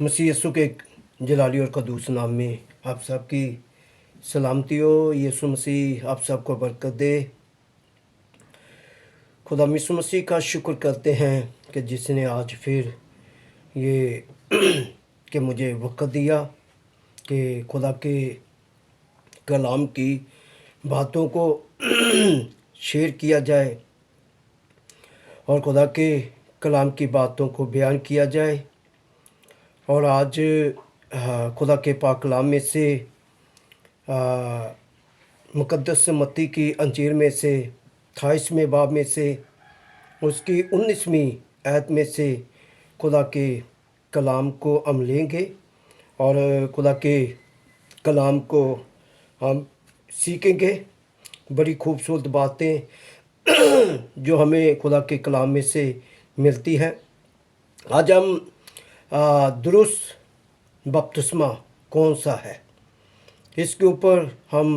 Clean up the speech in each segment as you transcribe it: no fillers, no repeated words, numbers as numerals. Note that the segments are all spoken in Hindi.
मसीह यीशु के जलाली और कदूस नाम में आप सबकी सलामती हो। यीशु मसीह आप सबको बरकत दे। खुदा यीशु मसीह का शुक्र करते हैं कि जिसने आज फिर ये कि मुझे वक़्त दिया कि खुदा के कलाम की बातों को शेयर किया जाए और खुदा के कलाम की बातों को बयान किया जाए। और आज खुदा के पाक कलाम में से मुक़द्दस मत्ती की अंजीर में से 28वें बाब में से उसकी 19वीं आयत में से खुदा के कलाम को हम लेंगे और खुदा के कलाम को हम सीखेंगे। बड़ी खूबसूरत बातें जो हमें खुदा के कलाम में से मिलती है। आज हम दुरुस्त बपतिस्मा कौन सा है, इसके ऊपर हम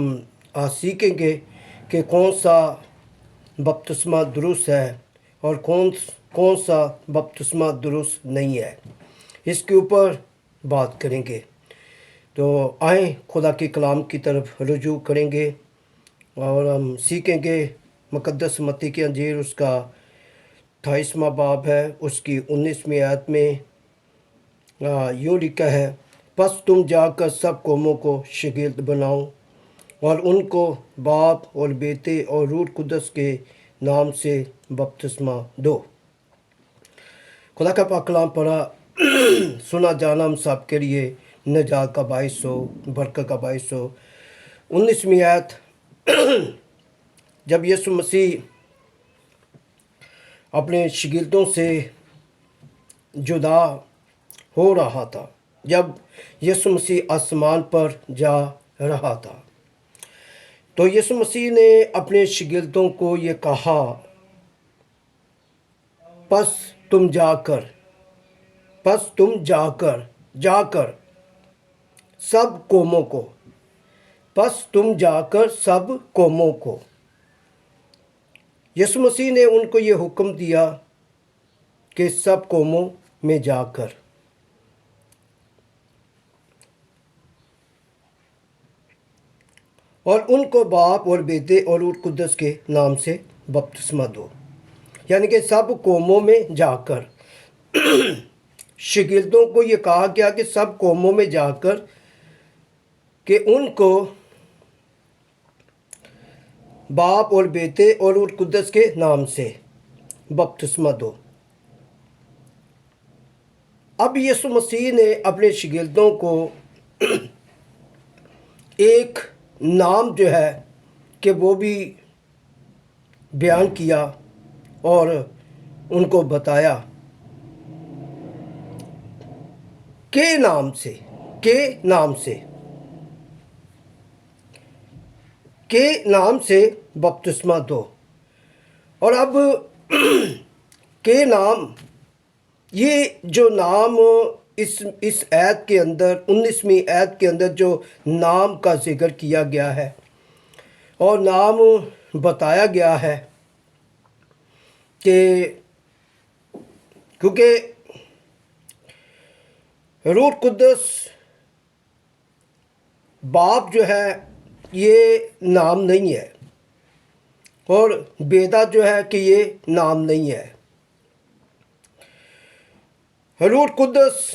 सीखेंगे कि कौन सा बपतिस्मा दुरुस्त है और कौन सा बपतिस्मा दुरुस्त नहीं है, इसके ऊपर बात करेंगे। तो आए खुदा के कलाम की तरफ रुजू करेंगे और हम सीखेंगे। मुक़द्दस मत्ती की अंजीर उसका 28वां बाब है, उसकी 19वीं आयत में यूँ लिखा है, बस तुम जाकर सब कौमों को शागिर्द बनाओ और उनको बाप और बेटे और रूह कुदस के नाम से बपतिस्मा दो। खुदा का पाक कलाम पढ़ा सुना जाना हम सब के लिए नजात का बाइस हो, बरकत का बाइस हो। 19वीं आयत, जब यीशु मसीह अपने शागिर्दों से जुदा हो रहा था, जब यीशु मसीह आसमान पर जा रहा था, तो यीशु मसीह ने अपने शागिर्दों को ये कहा, बस तुम जाकर सब कौमों को, बस तुम जाकर सब कौमों को। यीशु मसीह ने उनको ये हुक्म दिया कि सब कौमों में जाकर और उनको बाप और बेटे और रूह कुदस के नाम से बपतिस्मा दो। यानी कि सब कौमों में जाकर शागिर्दों को ये कहा गया कि सब कौमों में जाकर कि उनको बाप और बेटे और रूह कुदस के नाम से बपतिस्मा दो। अब यीशु मसीह ने अपने शागिर्दों को एक नाम जो है कि वो भी बयान किया और उनको बताया के नाम से बपतिस्मा दो। और अब के नाम, ये जो नाम इस आयत के अंदर 19वीं आयत के अंदर जो नाम का जिक्र किया गया है और नाम बताया गया है कि क्योंकि रूह कुदस बाप जो है ये नाम नहीं है और बेटा जो है कि ये नाम नहीं है। रूह कुदस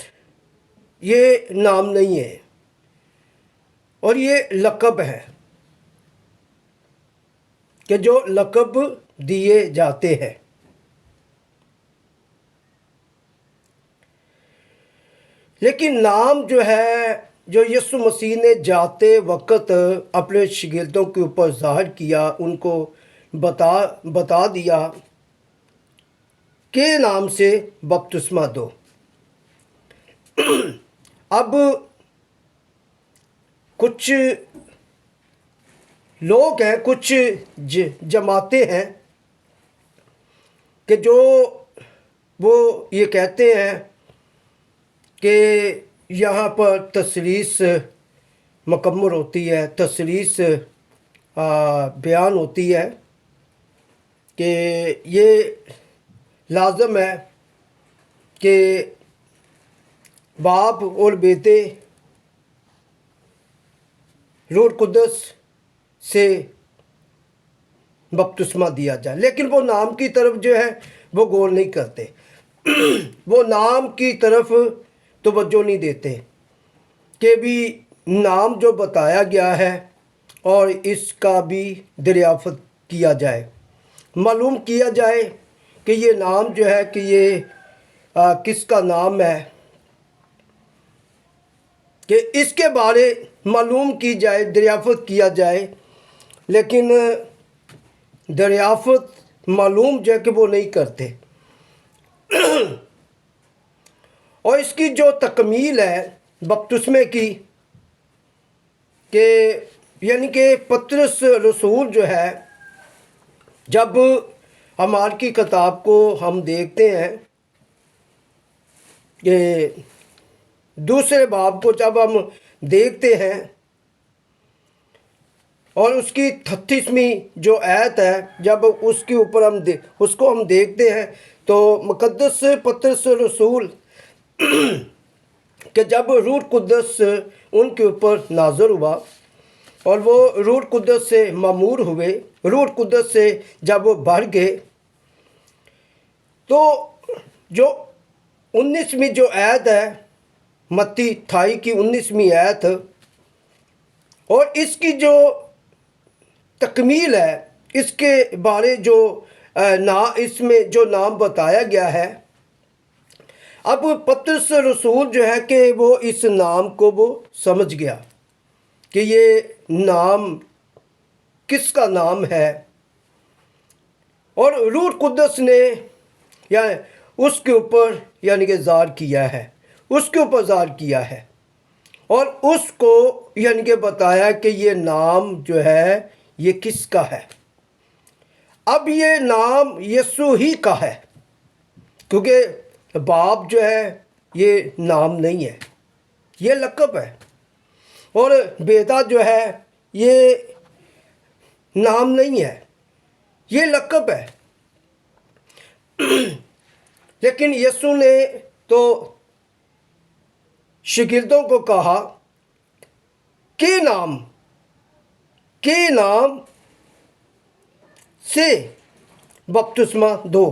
ये नाम नहीं है और ये लक़ब है कि जो लक़ब दिए जाते हैं। लेकिन नाम जो है जो यीशु मसीह ने जाते वक्त अपने शागिर्दों के ऊपर ज़ाहिर किया, उनको बता दिया के नाम से बपतिस्मा दो। अब कुछ लोग हैं, कुछ जमाते हैं कि जो वो ये कहते हैं कि यहाँ पर तसलीस मुकम्मल होती है, तसलीस बयान होती है कि ये लाजम है कि बाप और बेटे रूह कुद्दस से बपतिस्मा दिया जाए, लेकिन वो नाम की तरफ जो है वो गौर नहीं करते। वो नाम की तरफ तवज्जो नहीं देते कि भी नाम जो बताया गया है और इसका भी दरियाफ्त किया जाए, मालूम किया जाए कि ये नाम जो है कि ये किसका नाम है, कि इसके बारे मालूम की जाए, दरियाफ्त किया जाए। लेकिन दरियाफ्त मालूम जो है कि वो नहीं करते। और इसकी जो तकमील है बपतिस्मे की, कि यानी कि पतरस रसूल जो है, जब हमार की किताब को हम देखते हैं कि दूसरे बाब को जब हम देखते हैं और उसकी 38वीं जो आयत है, जब उसके ऊपर उसको हम देखते हैं तो मुकद्दस पतरस रसूल कि जब रूह कुद्दस उनके ऊपर नाज़र हुआ और वो रूह कुद्दस से मामूर हुए, रूह कुद्दस से जब वो भर गए, तो जो 19वीं जो आयत है, मत्ती 28 की 19वीं आयत, और इसकी जो तकमील है, इसके बारे जो इसमें जो नाम बताया गया है। अब पतरस रसूल जो है कि वो इस नाम को वो समझ गया कि ये नाम किसका नाम है, और रूह कुद्दस ने या उसके ऊपर यानी कि ज़ाहिर किया है, उसके ऊपर ज़ाहिर किया है और उसको यानी कि बताया कि ये नाम जो है ये किसका है। अब ये नाम यीशु ही का है, क्योंकि बाप जो है ये नाम नहीं है, ये लक़ब है, और बेटा जो है ये नाम नहीं है, ये लक़ब है। लेकिन यीशु ने तो शागिर्दों को कहा के नाम से बपतिस्मा दो,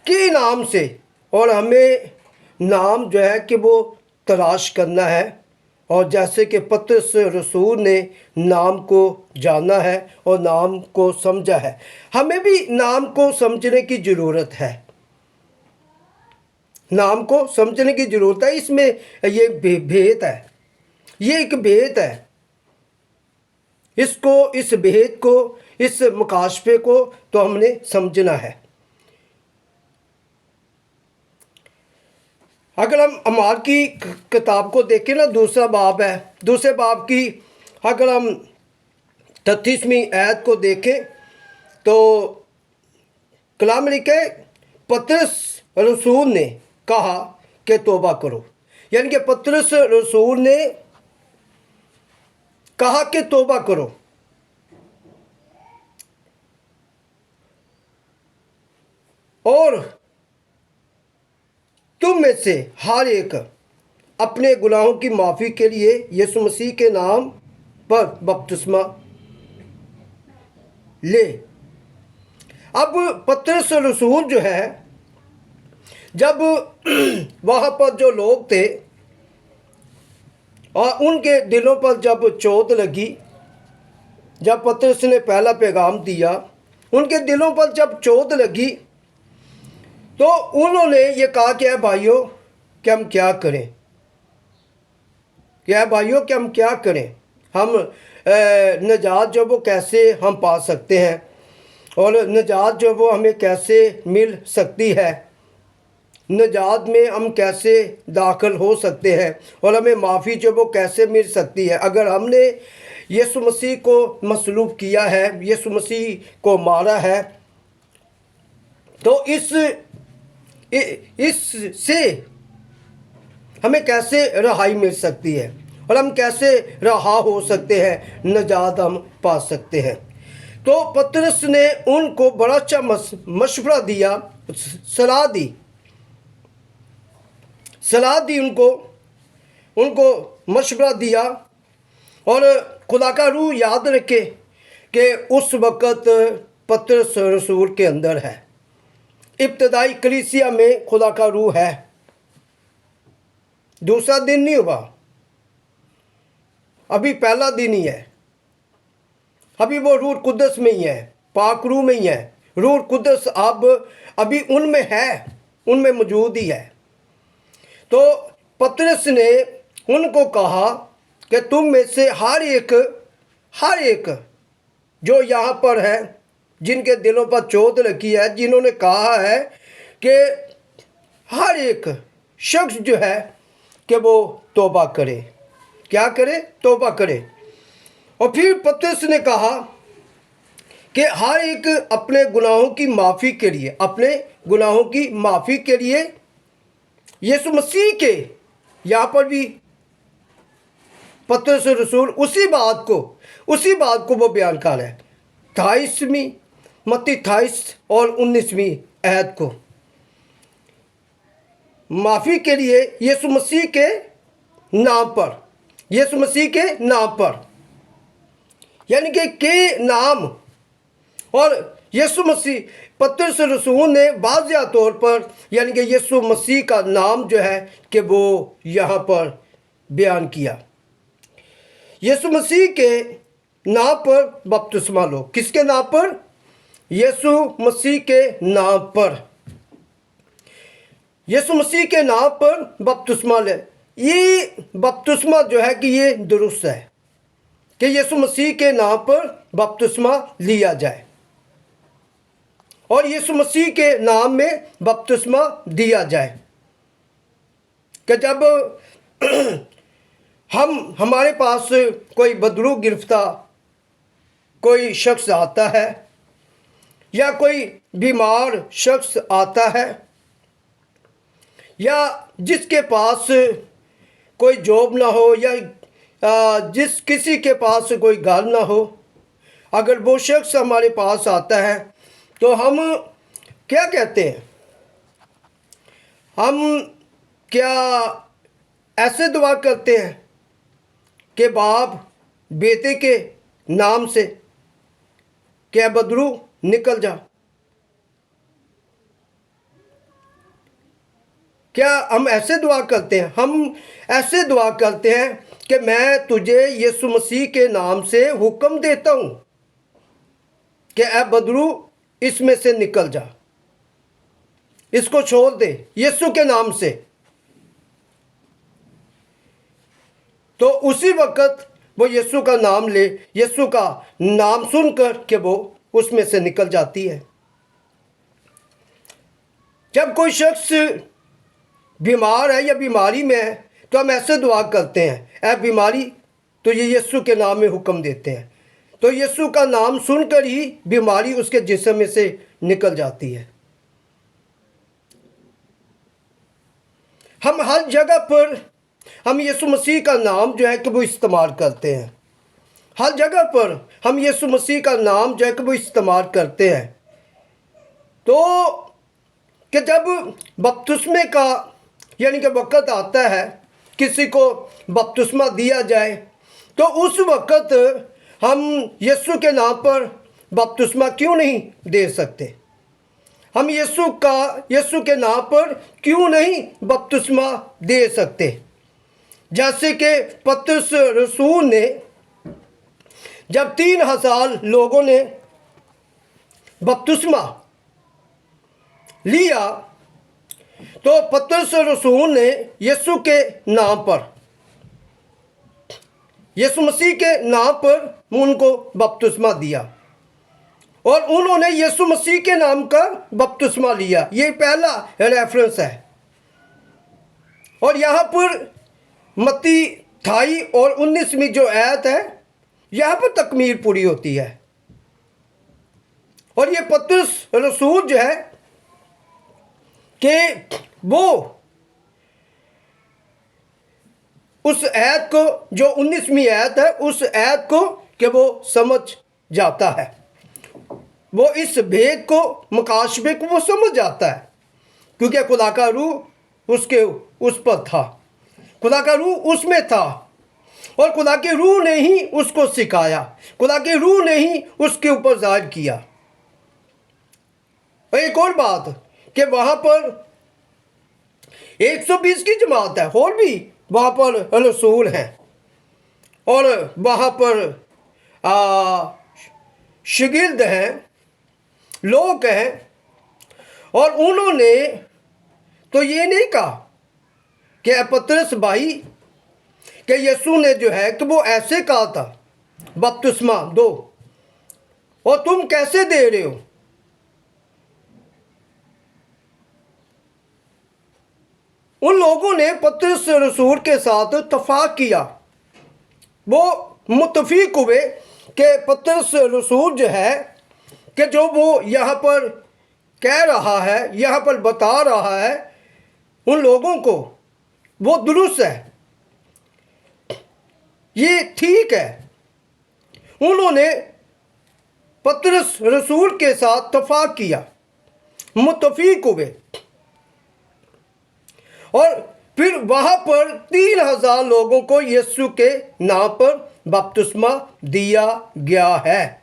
के नाम से। और हमें नाम जो है कि वो तलाश करना है, और जैसे कि पतरस रसूल ने नाम को जाना है और नाम को समझा है, हमें भी नाम को समझने की ज़रूरत है, नाम को समझने की ज़रूरत है। इसमें ये भेद है, ये एक भेद है, इसको, इस भेद को, इस मुकाशफे को तो हमने समझना है। अगर हम अमाल की किताब को देखें ना, दूसरा बाब है, दूसरे बाब की अगर हम 38वीं आयत को देखें तो कलाम लिखे पतरस रसूल ने कहा कि तौबा करो, यानी कि पतरस रसूल ने कहा कि तौबा करो, और तुम में से हर एक अपने गुनाहों की माफ़ी के लिए यीशु मसीह के नाम पर बपतिस्मा ले। अब पतरस रसूल जो है, जब वहाँ पर जो लोग थे और उनके दिलों पर जब चोट लगी, जब पतरस ने पहला पैगाम दिया, उनके दिलों पर जब चोट लगी तो उन्होंने ये कहा कि भाइयों कि हम क्या करें, क्या भाइयों कि हम क्या करें, हम निजात जो वो कैसे हम पा सकते हैं, और निजात जो वो हमें कैसे मिल सकती है, निजात में हम कैसे दाखिल हो सकते हैं, और हमें माफ़ी जो वो कैसे मिल सकती है। अगर हमने यीशु मसीह को मसलूब किया है, यीशु मसीह को मारा है, तो इससे हमें कैसे रहाई मिल सकती है और हम कैसे रहा हो सकते हैं, निजात हम पा सकते हैं। तो पतरस ने उनको बड़ा अच्छा मशवरा दिया, सलाह दी। सलाह दी उनको, उनको मशवरा दिया। और खुदा का रूह याद रखे कि उस वक़्त पतरस रसूल के अंदर है, इब्तदाई कलीसिया में खुदा का रूह है। दूसरा दिन नहीं हुआ, अभी पहला दिन ही है। अभी वो रूह कुद्दस में ही है, पाक रूह में ही है। रूह कुद्दस अब अभी उनमें है, उनमें मौजूद ही है। तो पतरस ने उनको कहा कि तुम में से हर एक जो यहाँ पर है, जिनके दिलों पर चोट लगी है, जिन्होंने कहा है कि हर एक शख्स जो है कि वो तौबा करे। क्या करे? तौबा करे। और फिर पतरस ने कहा कि हर एक अपने गुनाहों की माफ़ी के लिए, अपने गुनाहों की माफ़ी के लिए यीशु मसीह के, यहाँ पर भी पतरस रसूल उसी बात को वो बयान कर रहा है। 28वीं मत्ती 28 और 19वीं आयत को, माफ़ी के लिए यीशु मसीह के नाम पर, यीशु मसीह के नाम पर, यानी कि नाम। और यीशु मसीह, पतरस रसूल ने वाज़िया तौर पर यानी कि यीशु मसीह का नाम जो है कि वो यहाँ पर बयान किया। यीशु मसीह के नाम पर बपतिस्मा लो। किसके नाम पर? यीशु मसीह के नाम पर, यीशु मसीह के नाम पर बपतिस्मा ले। ये बपतिस्मा जो है कि ये दुरुस्त है कि यीशु मसीह के नाम पर बपतिस्मा लिया जाए और यीशु मसीह के नाम में बपतिस्मा दिया जाए। कि जब हमारे पास कोई बदरू गिरफ्तार कोई शख्स आता है या कोई बीमार शख्स आता है या जिसके पास कोई जॉब ना हो या किसी के पास कोई घर ना हो, अगर वो शख्स हमारे पास आता है तो हम क्या कहते हैं? हम क्या ऐसे दुआ करते हैं कि बाप बेटे के नाम से क्या बदरू निकल जा? क्या हम ऐसे दुआ करते हैं? हम ऐसे दुआ करते हैं कि मैं तुझे यीशु मसीह के नाम से हुक्म देता हूँ कि ऐ बदरू इसमें से निकल जा, इसको छोड़ दे यीशु के नाम से। तो उसी वक्त वो यीशु का नाम ले, यीशु का नाम सुनकर कि वो उसमें से निकल जाती है। जब कोई शख्स बीमार है या बीमारी में है तो हम ऐसे दुआ करते हैं, ऐ बीमारी तुझे यीशु के नाम में हुक्म देते हैं। तो यीशु का नाम सुनकर ही बीमारी उसके जिस्म में से निकल जाती है। हम हर जगह पर हम यीशु मसीह का नाम जो है कि वो इस्तेमाल करते हैं। हर जगह पर हम यीशु मसीह का नाम जो है कि वो इस्तेमाल करते हैं। तो कि जब बपतिस्मे का यानी कि वक़्त आता है किसी को बपतिस्मा दिया जाए तो उस वक़्त हम यीशु के नाम पर बपतिस्मा क्यों नहीं दे सकते? हम यीशु के नाम पर क्यों नहीं बपतिस्मा दे सकते? जैसे कि पतरस रसूल ने जब 3000 लोगों ने बपतिस्मा लिया तो पतरस रसूल ने यीशु के नाम पर, यीशु मसीह के नाम पर उनको बपतिस्मा दिया और उन्होंने यीशु मसीह के नाम का बपतिस्मा लिया। ये पहला रेफरेंस है। और यहाँ पर मत्ती 28 और 19वीं जो आयत है यहाँ पर तकमील पूरी होती है। और ये पतरस रसूल जो है कि वो उस आयत को जो 19वीं आयत है उस आयत को कि वो समझ जाता है, वो इस भेद को मुकाशबे को वो समझ जाता है, क्योंकि खुदा का रूह उसके उस पर था, खुदा का रूह उसमें था और खुदा की रूह ने ही उसको सिखाया, खुदा की रूह ने ही उसके ऊपर जाहिर किया। और एक और बात कि वहाँ पर 120 की जमात है और भी वहाँ पर रसूल हैं और वहाँ पर शागिर्द हैं, लोग हैं, और उन्होंने तो ये नहीं कहा कि पतरस भाई कि यीशु ने जो है कि वो ऐसे कहा था बपतिस्मा दो और तुम कैसे दे रहे हो। उन लोगों ने पतरस रसूल के साथ इत्तेफाक किया, वो मुत्तफिक हुए कि पतरस रसूल जो है कि जो वो यहाँ पर कह रहा है, यहाँ पर बता रहा है उन लोगों को, वो दुरुस्त है, ये ठीक है। उन्होंने पतरस रसूल के साथ इत्तेफाक किया, मुत्तफिक हुए और फिर वहाँ पर 3000 लोगों को यीशु के नाम पर बपतिस्मा दिया गया है।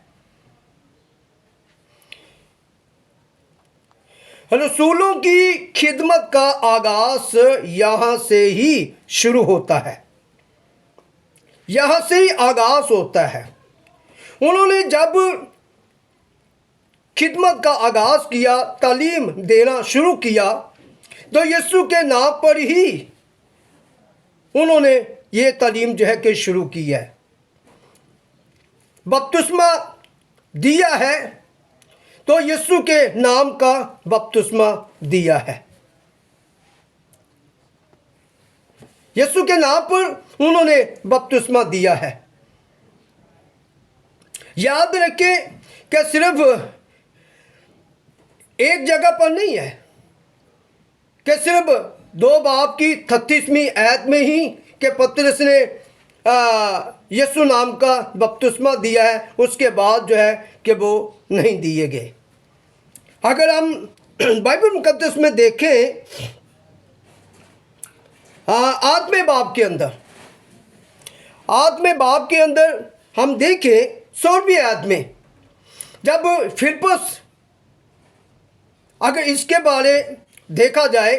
रसूलों की खिदमत का आगाज यहाँ से ही शुरू होता है, यहाँ से ही आगाज होता है। उन्होंने जब खिदमत का आगाज किया, तालीम देना शुरू किया, तो यीशु के नाम पर ही उन्होंने ये तालीम जो है कि शुरू की है, बपतिस्मा दिया है, तो यीशु के नाम का बपतिस्मा दिया है। यीशु के नाम पर उन्होंने बपतिस्मा दिया है। याद रखें कि सिर्फ एक जगह पर नहीं है कि सिर्फ 2 बाब की 38वीं आयत में ही कि पतरस ने यीशु नाम का बपतिस्मा दिया है, उसके बाद जो है कि वो नहीं दिए गए। अगर हम बाइबल मुकद्दस में देखें आठवें बाब के अंदर हम देखें 16वीं आयत में, जब फिलिप्पस, अगर इसके बारे देखा जाए,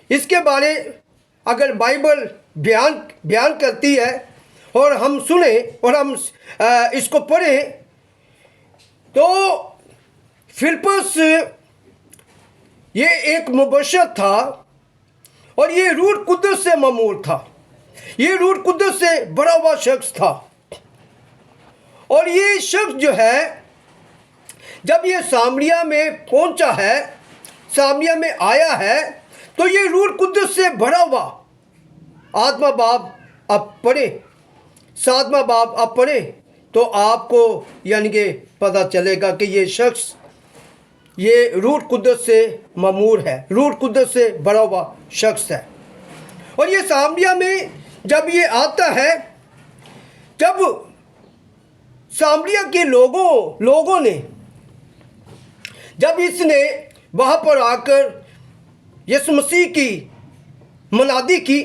इसके बारे अगर बाइबल बयान करती है और हम सुने और हम इसको पढ़ें, तो फिलिप्पस ये एक मुबशर था और ये रूह कुद्दस से ममूर था, ये रूह कुद्दस से बड़ा हुआ शख्स था। और ये शख्स जो है जब ये सामरिया में पहुंचा है, सामरिया में आया है, तो ये रूह कुद्दस से भरा हुआ, आठवां बाब आप पढ़े, 7वां बाब आप पढ़े, तो आपको यानी कि पता चलेगा कि ये शख्स ये रूह कुद्दस से ममूर है, रूह कुद्दस से भरा हुआ शख्स है। और ये सामरिया में जब ये आता है, जब सामरिया के लोगों ने जब इसने वहाँ पर आकर यीशु मसीह की मनादी की,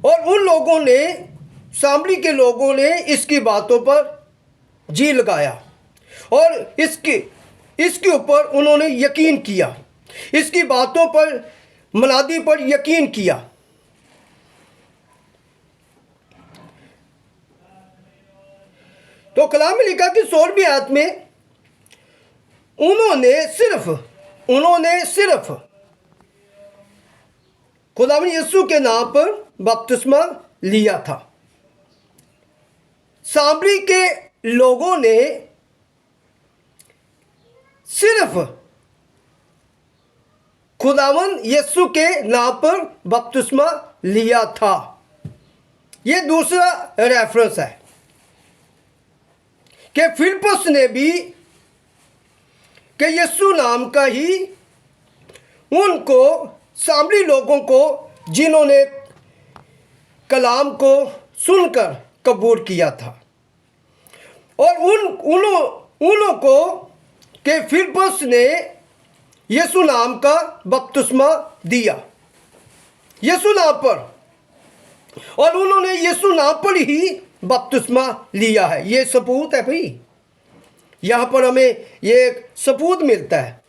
और उन लोगों ने, सामरी के लोगों ने इसकी बातों पर जी लगाया और इसके ऊपर उन्होंने यकीन किया, इसकी बातों पर, मनादी पर यकीन किया। तो कलाम में लिखा कि 16वीं आयत में उन्होंने सिर्फ खुदावंद यीशु के नाम पर बपतिस्मा लिया था। सामरी के लोगों ने सिर्फ खुदावंद यीशु के नाम पर बपतिस्मा लिया था। ये दूसरा रेफरेंस है कि फिलिप्पस ने भी कि यीशु नाम का ही उनको, सामरी लोगों को जिन्होंने कलाम को सुनकर कबूल किया था, और उन्हों को कि फिलिप्पस ने यीशु नाम का बपतिस्मा दिया, यीशु नाम पर, और उन्होंने यीशु नाम पर ही बपतिस्मा लिया है। ये सबूत है भाई, यहाँ पर हमें ये सबूत मिलता है,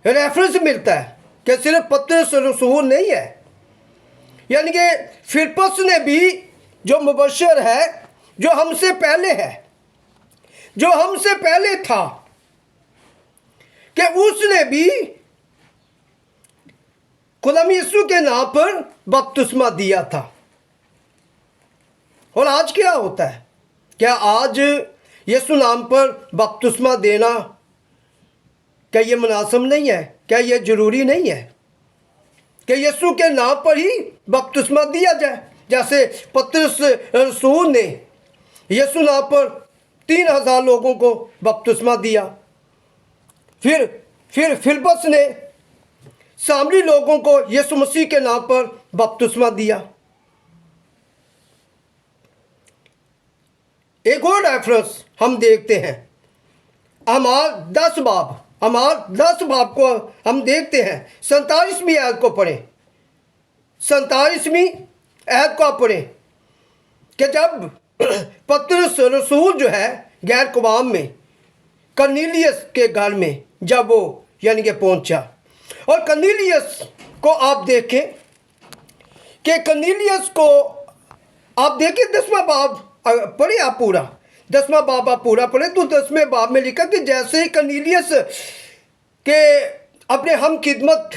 रेफरेंस मिलता है कि सिर्फ पतरस रसूल नहीं है, यानी कि फिलिप्पुस ने भी जो मुबशर है, जो हमसे पहले है, जो हमसे पहले था, कि उसने भी खुदाम यीशु के नाम पर बपतिस्मा दिया था। और आज क्या होता है? क्या आज यीशु नाम पर बपतिस्मा देना क्या ये मुनासिब नहीं है? क्या ये ज़रूरी नहीं है कि यीशु के नाम पर ही बपतिस्मा दिया जाए? जैसे पतरस रसूल ने यीशु नाम पर 3000 लोगों को बपतिस्मा दिया, फिर फिलिप्पुस ने सामरी लोगों को यीशु मसीह के नाम पर बपतिस्मा दिया। एक और रेफरेंस हम देखते हैं, अमाल 10 बाब को हम देखते हैं। 47वीं आयत को पढ़ें, 47वीं आयत को आप पढ़ें कि जब पतरस रसूल जो है गैर कवाम में कर्नेलियस के घर में जब वो यानी कि पहुंचा, और कर्नेलियस को आप देखें कि कर्नेलियस को आप देखें 10वां बाब पढ़े आप पूरा, 10वां बाब आप पूरा पढ़े तो 10वें बाब में लिखा कि जैसे ही कर्नेलियस के अपने हम खिदमत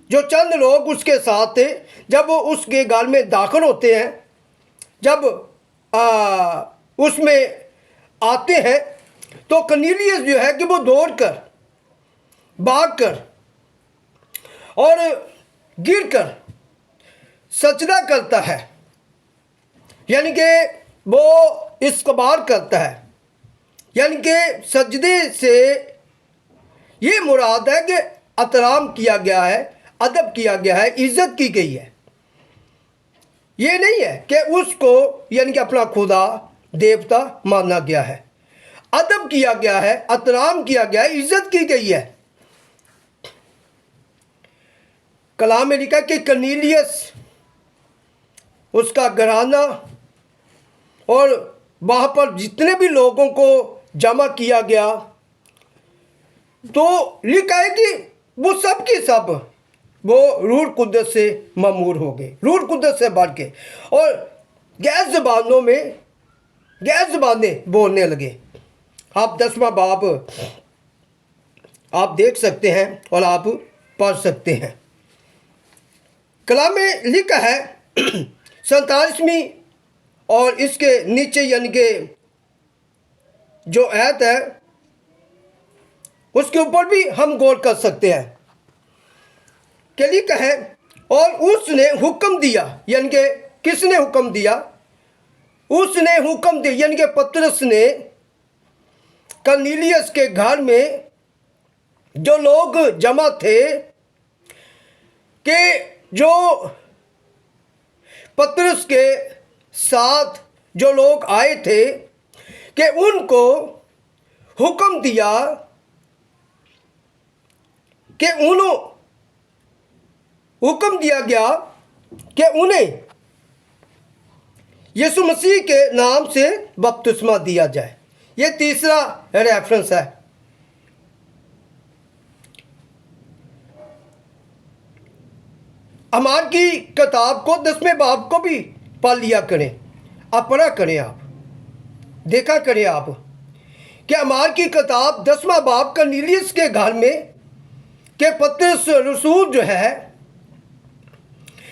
जो चंद लोग उसके साथ थे, जब वो उसके घर में दाखिल होते हैं, जब उसमें आते हैं, तो कर्नेलियस जो है कि वो दौड़कर भागकर और गिरकर सजदा करता है, यानी कि वो इस्तकबाल करता है। यानी कि सजदे से ये मुराद है कि एहतराम किया गया है, अदब किया गया है, इज़्ज़त की गई है। ये नहीं है कि उसको यानी कि अपना खुदा देवता माना गया है, अदब किया गया है, एहतराम किया गया है, इज़्ज़त की गई है। कलाम में लिखा कि कर्नेलियस, उसका घराना और वहाँ पर जितने भी लोगों को जमा किया गया, तो लिखा है कि वो सब की सब वो रूह कुद्दस से ममूर हो गए, रूह कुद्दस से बढ़ के, और गैर ज़बानें बोलने लगे। आप 10वां बाब आप देख सकते हैं और आप पढ़ सकते हैं। कलाम में लिखा है 47वीं और इसके नीचे यानी कि जो आयत है उसके ऊपर भी हम गौर कर सकते हैं कि लिखा है, और उसने हुक्म दिया, यानी कि किसने हुक्म दिया? उसने हुक्म दिया, यानी कि पतरस ने कर्नेलियस के घर में जो लोग जमा थे, कि जो पतरस के साथ जो लोग आए थे, कि उनको हुक्म दिया कि हुक्म दिया गया कि उन्हें यीशु मसीह के नाम से बपतिस्मा दिया जाए। ये तीसरा रेफरेंस है। अमाल की किताब को 10वें बाब को भी पढ़ लिया करें, आप पढ़ा करें, आप देखा करें आप कि अमाल की किताब 10वां बाब कर्नेलियस के घर में कि पतरस रसूल जो है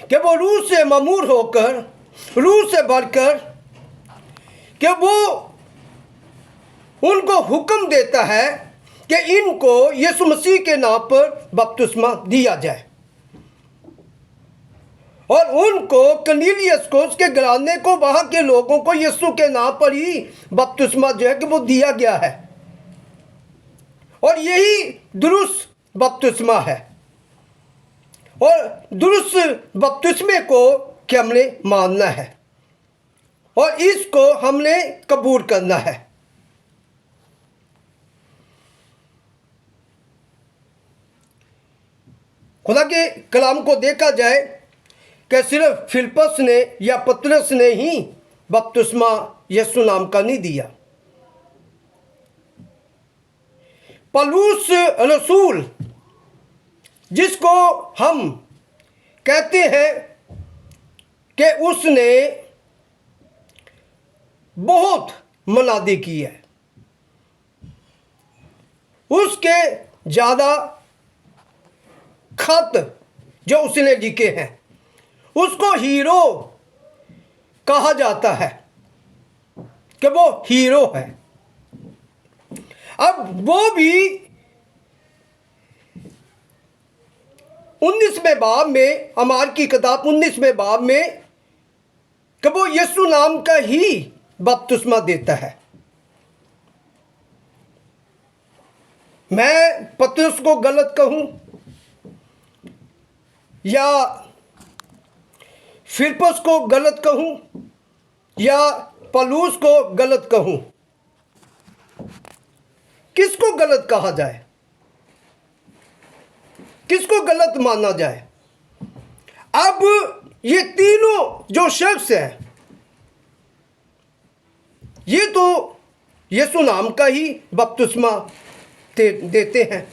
कि वो रूह से ममूर होकर, रूह से बढ़कर, कि वो उनको हुक्म देता है कि इनको यीशु मसीह के नाम पर बपतिस्मा दिया जाए, और उनको कर्नेलियस को, उसके घराने को, वहाँ के लोगों को यीशु के नाम पर ही बपतिस्मा जो है कि वो दिया गया है। और यही दुरुस्त बपतिस्मा है, और दुरुस्त बपतिस्मे को कि हमने मानना है और इसको हमने कबूल करना है। खुदा के कलाम को देखा जाए कि सिर्फ फिलिप्पस ने या पतरस ने ही बपतिस्मा यीशु नाम का नहीं दिया। पौलुस रसूल, जिसको हम कहते हैं कि उसने बहुत मुनादी की है, उसके ज़्यादा खत जो उसने लिखे हैं उसको हीरो कहा जाता है कि वो हीरो है। अब वो भी 19वें बाब में, अमार की किताब 19वें बाब में, कि वो यीशु नाम का ही बपतिस्मा देता है। मैं पतरस को गलत कहूं या फिलिप्पस को गलत कहूं या पौलुस को गलत कहूं, किसको गलत कहा जाए, किसको गलत माना जाए? अब ये तीनों जो शख्स हैं, ये तो यीशु नाम का ही बपतिस्मा देते हैं।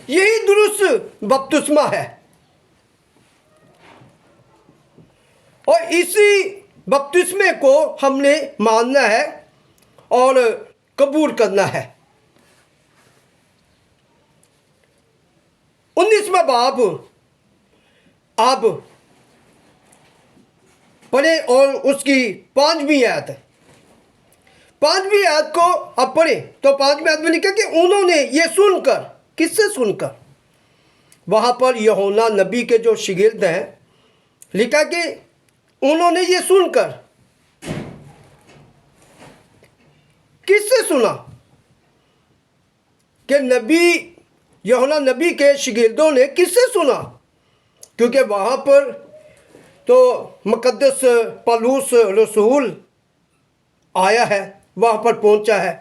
यही दुरुस्त बपतिस्मा है और इसी बपतिस्मे को हमने मानना है और कबूल करना है। 19वां बाब आप पढ़े और उसकी 5वीं आयत, 5वीं आयत को अब पढ़े तो 5वीं आयत में लिखा कि उन्होंने ये सुनकर, किससे सुनकर? वहाँ पर यूहन्ना नबी के जो शागिर्द हैं, लिखा कि उन्होंने ये सुनकर, किससे सुना? कि नबी यूहन्ना नबी के शागिर्दों ने किससे सुना? क्योंकि वहाँ पर तो मुकद्दस पौलुस रसूल आया है, वहाँ पर पहुँचा है,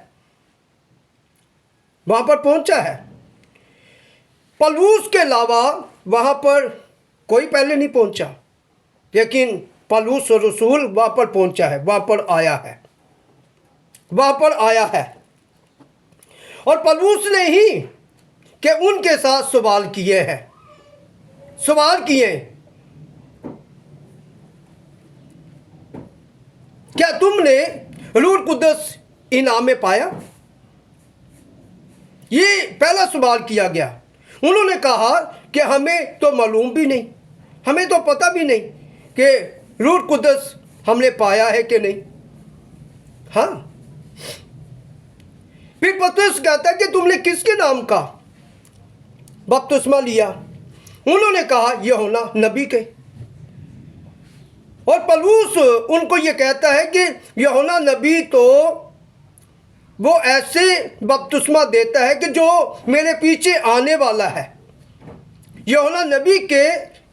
वहाँ पर पहुँचा है। पौलुस के अलावा वहाँ पर कोई पहले नहीं पहुँचा, लेकिन पौलुस रसूल वहाँ पर पहुँचा है, वहाँ पर आया है, वहाँ पर आया है। और पौलुस ने ही कि उनके साथ सवाल किए हैं, सवाल किए, क्या तुमने रूह कुद्दस इनाम में पाया? ये पहला सवाल किया गया। उन्होंने कहा कि हमें तो मालूम भी नहीं, हमें तो पता भी नहीं कि रूह कुद्दस हमने पाया है कि नहीं। हाँ, फिर पतरस कहता है कि तुमने किसके नाम का बपतिस्मा लिया? उन्होंने कहा यूहन्ना नबी के। और पौलुस उनको ये कहता है कि यूहन्ना नबी तो वो ऐसे बपतिस्मा देता है कि जो मेरे पीछे आने वाला है। यूहन्ना नबी के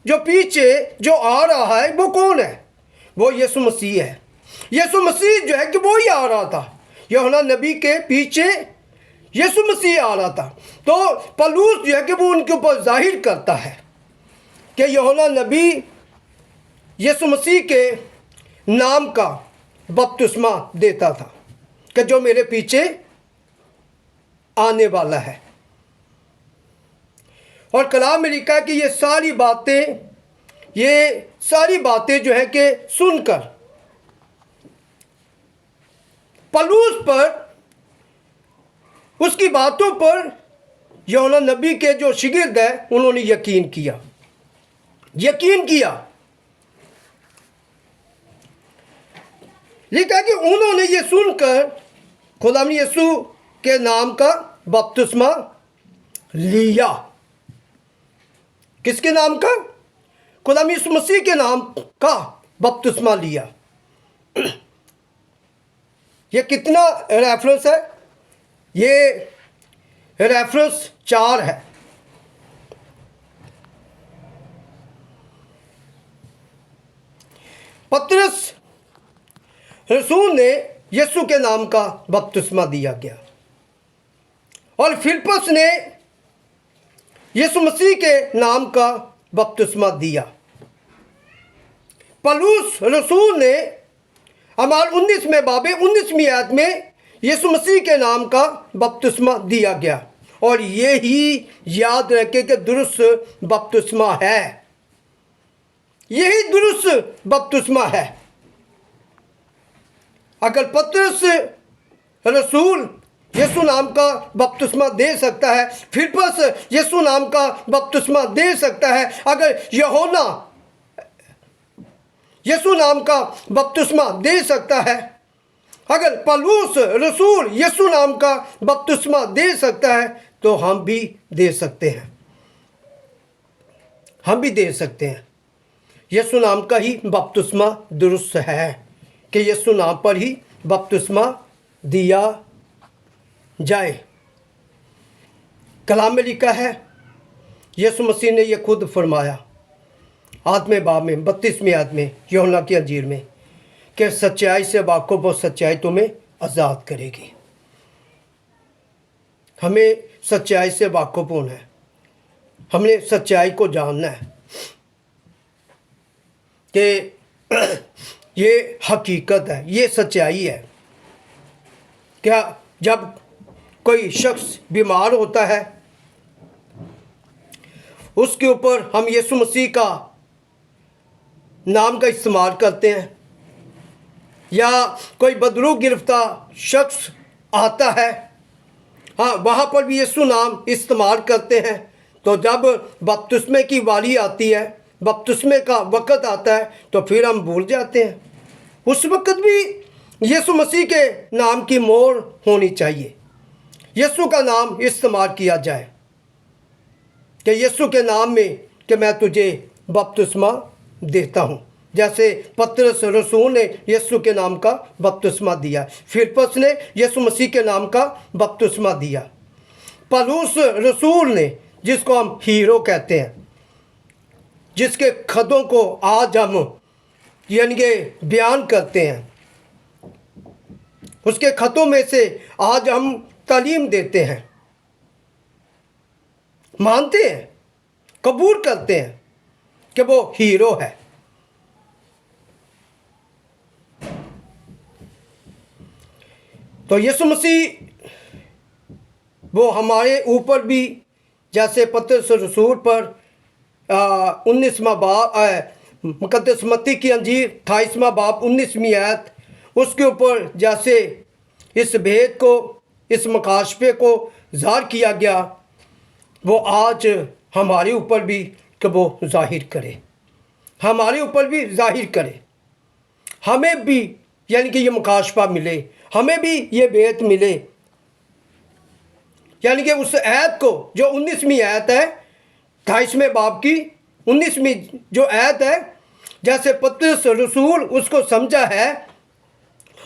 जो पीछे जो आ रहा है वो कौन है? वो यीशु मसीह है। यीशु मसीह जो है कि वो ही आ रहा था, यूहन्ना नबी के पीछे यीशु मसीह आ रहा था। तो पौलुस जो है कि वो उनके ऊपर जाहिर करता है कि यूहन्ना नबी यीशु मसीह के नाम का बपतिस्मा देता था कि जो मेरे पीछे आने वाला है। और कलाम में लिखा है कि ये सारी बातें जो है कि सुनकर पौलुस पर, उसकी बातों पर यूहन्ना नबी के जो शागिर्द हैं उन्होंने यकीन किया। लिखा कि उन्होंने ये सुनकर खुदा यीशु के नाम का बपतिस्मा लिया। किसके नाम का? खुदा यीशु मसीह के नाम का बपतिस्मा लिया। ये कितना रेफरेंस है? ये रेफरेंस 4 है। पतरस रसूल ने यीशु के नाम का बपतिस्मा दिया गया और फिलिप्पस ने यीशु मसीह के नाम का बपतिस्मा दिया। पौलुस रसूल ने अमाल 19वें बाब 19वीं आयत में यीशु मसीह के नाम का बपतिस्मा दिया गया। और ये ही याद रखें कि दुरुस्त बपतिस्मा है, यही दुरुस्त बपतिस्मा है। अगर पतरस रसूल यीशु नाम का बपतिस्मा दे सकता है, फिलिप्पस यीशु नाम का बपतिस्मा दे सकता है, अगर यूहन्ना यीशु नाम का बपतिस्मा दे सकता है, अगर पौलुस रसूल यीशु नाम का बपतिस्मा दे सकता है, तो हम भी दे सकते हैं, हम भी दे सकते हैं। यीशु नाम का ही बपतिस्मा दुरुस्त है कि यीशु नाम पर ही बपतिस्मा दिया जाए। कलाम में लिखा है, यीशु मसीह ने यह खुद फरमाया 8वें बाब में 32वीं आयत में यूहन्ना की अंजीर में कि सच्चाई से वाकिफ हो, सच्चाई तुम्हें आज़ाद करेगी। हमें सच्चाई से वाकिफ होना है, हमने सच्चाई को जानना है कि ये हकीकत है, ये सच्चाई है। क्या जब कोई शख्स बीमार होता है, उसके ऊपर हम यीशु मसीह का नाम का इस्तेमाल करते हैं, या कोई बदरू गिरफ्तार शख्स आता है, हाँ वहाँ पर भी यीशु नाम इस्तेमाल करते हैं। तो जब बपतिस्मे की बारी आती है, बपतिस्मे का वक़्त आता है, तो फिर हम भूल जाते हैं। उस वक़्त भी यीशु मसीह के नाम की मोहर होनी चाहिए, यीशु का नाम इस्तेमाल किया जाए कि यीशु के नाम में कि मैं तुझे बपतिस्मा देता हूँ। जैसे पतरस रसूल ने यीशु के नाम का बपतिस्मा दिया, फिलिप्पस ने यीशु मसीह के नाम का बपतिस्मा दिया, पौलुस रसूल ने, जिसको हम हीरो कहते हैं, जिसके खतों को आज हम यानी कि बयान करते हैं, उसके खतों में से आज हम तालीम देते हैं, मानते हैं, कबूल करते हैं कि वो हीरो है। तो यीशु मसीह वो हमारे ऊपर भी, जैसे पतरस रसूल पर 19वां बाब मुकद्दस मत्ती की अंजीर 28वां बाब 19वीं आयत, उसके ऊपर जैसे इस भेद को, इस मकाशफे को ज़ाहिर किया गया, वो आज हमारे ऊपर भी कि वो ज़ाहिर करे, हमारे ऊपर भी ज़ाहिर करे, हमें भी यानी कि ये मकाशफा मिले, हमें भी ये भेद मिले। यानी कि उस आयत को जो 19वीं आयत है 28वें बाब की 19वीं जो आयत है, जैसे पतरस रसूल उसको समझा है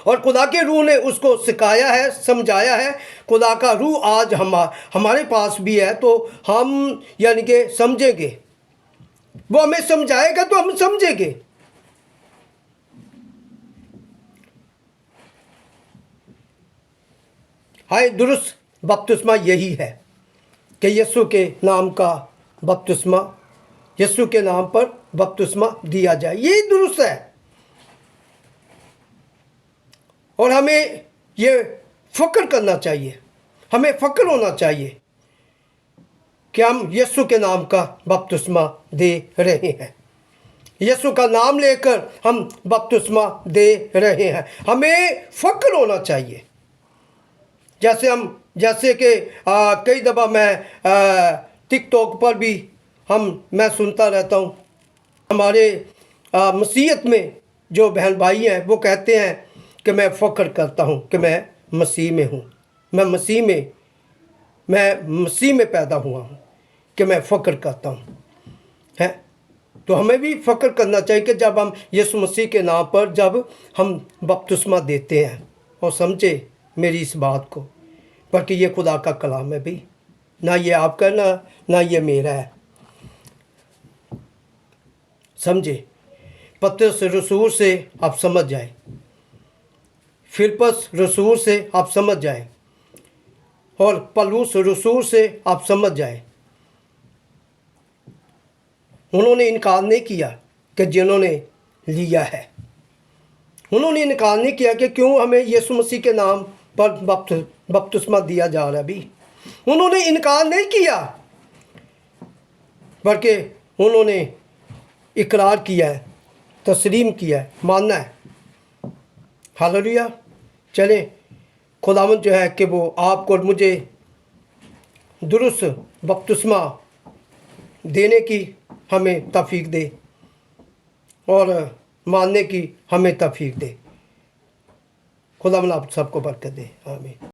और खुदा के रूह ने उसको सिखाया है, समझाया है। खुदा का रूह आज हमारे पास भी है, तो हम यानी कि समझेंगे, वो हमें समझाएगा तो हम समझेंगे। हाय दुरुस्त बपतिस्मा यही है कि यीशु के नाम का बपतिस्मा, यीशु के नाम पर बपतिस्मा दिया जाए, यही दुरुस्त है। और हमें ये फ़क्र करना चाहिए, हमें फ़क्र होना चाहिए कि हम यीशु के नाम का बपतिस्मा दे रहे हैं, यीशु का नाम लेकर हम बपतिस्मा दे रहे हैं, हमें फ़क्र होना चाहिए। जैसे कि कई दफ़ा मैं टिकटॉक पर भी मैं सुनता रहता हूँ, हमारे मसीहत में जो बहन भाई हैं वो कहते हैं कि मैं फ़क्र करता हूँ कि मैं मसीह में हूँ, मैं मसीह में पैदा हुआ हूँ, कि मैं फ़क्र करता हूँ है। तो हमें भी फ़क्र करना चाहिए कि जब हम यीशु मसीह के नाम पर जब हम बपतिस्मा देते हैं, और समझे मेरी इस बात को, बल्कि ये खुदा का कलाम है भी, ना ये आपका ना ये मेरा है। समझे, पतरस रसूल से आप समझ जाए, फिलिप्पस रसूल से आप समझ जाए, और पौलुस रसूल से आप समझ जाएं, उन्होंने इनकार नहीं किया कि जिन्होंने लिया है, उन्होंने इनकार नहीं किया कि क्यों हमें यीशु मसीह के नाम पर बपतिस्मा दिया जा रहा है। अभी उन्होंने इनकार नहीं किया, बल्कि उन्होंने इकरार किया है, तस्लीम किया है, मानना है। हालेलुया। चले, खुदावंद जो है कि वो आपको और मुझे दुरुस्त बपतिस्मा देने की हमें तौफीक दे और मानने की हमें तौफीक दे। खुदावंद आप सबको बरकत दे। आमीन।